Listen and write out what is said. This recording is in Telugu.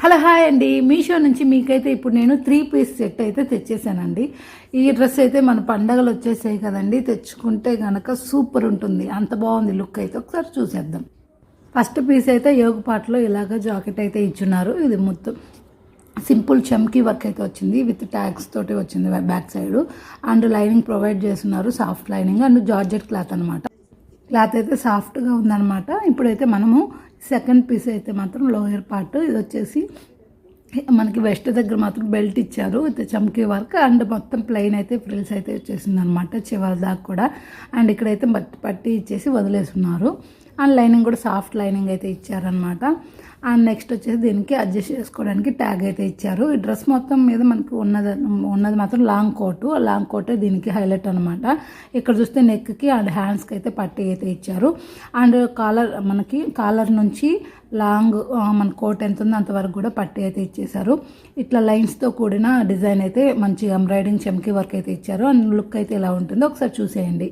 హలో హాయ్ అండి, మీషో నుంచి మీకైతే ఇప్పుడు నేను 3 పీస్ సెట్ అయితే తెచ్చేసానండి. ఈ డ్రెస్ అయితే మన పండగలు వచ్చేసాయి కదండి, తెచ్చుకుంటే కనుక సూపర్ ఉంటుంది. అంత బాగుంది లుక్ అయితే. ఒకసారి చూసేద్దాం. ఫస్ట్ పీస్ అయితే యోగ పాటలో ఇలాగ జాకెట్ అయితే ఇచ్చున్నారు. ఇది మొత్తం సింపుల్ చమ్కీ వర్క్ అయితే వచ్చింది, విత్ ట్యాగ్స్ తోటి వచ్చింది back side. And lining provide చేస్తున్నారు, soft lining and georgette cloth అనమాట. క్లాత్ అయితే సాఫ్ట్గా ఉందన్నమాట. ఇప్పుడైతే మనము సెకండ్ పీస్ అయితే మాత్రం లోయర్ పార్ట్, ఇది వచ్చేసి మనకి వెస్ట్ దగ్గర మాత్రం బెల్ట్ ఇచ్చారు విత్ చమ్కీ వర్క్. అండ్ మొత్తం ప్లెయిన్ అయితే ఫ్రిల్స్ అయితే వచ్చేసింది అనమాట చివరి దాకా కూడా. అండ్ ఇక్కడైతే పట్టి ఇచ్చేసి వదిలేస్తున్నారు. అండ్ లైనింగ్ కూడా సాఫ్ట్ లైనింగ్ అయితే ఇచ్చారనమాట. అండ్ నెక్స్ట్ వచ్చేసి దీనికి అడ్జస్ట్ చేసుకోవడానికి ట్యాగ్ అయితే ఇచ్చారు. ఈ డ్రెస్ మొత్తం మీద మనకు ఉన్నది మాత్రం లాంగ్ కోటే దీనికి హైలైట్ అనమాట. ఇక్కడ చూస్తే నెక్కి అండ్ హ్యాండ్స్కి అయితే పట్టి అయితే ఇచ్చారు. అండ్ మనకి కాలర్ నుంచి లాంగ్ మన కోట్ ఎంత ఉందో అంతవరకు కూడా పట్టి అయితే ఇచ్చేసారు. ఇట్లా లైన్స్తో కూడిన డిజైన్ అయితే మంచి ఎంబ్రాయిడింగ్ చమ్కీ వర్క్ అయితే ఇచ్చారు. అండ్ లుక్ అయితే ఇలా ఉంటుందో ఒకసారి చూసేయండి.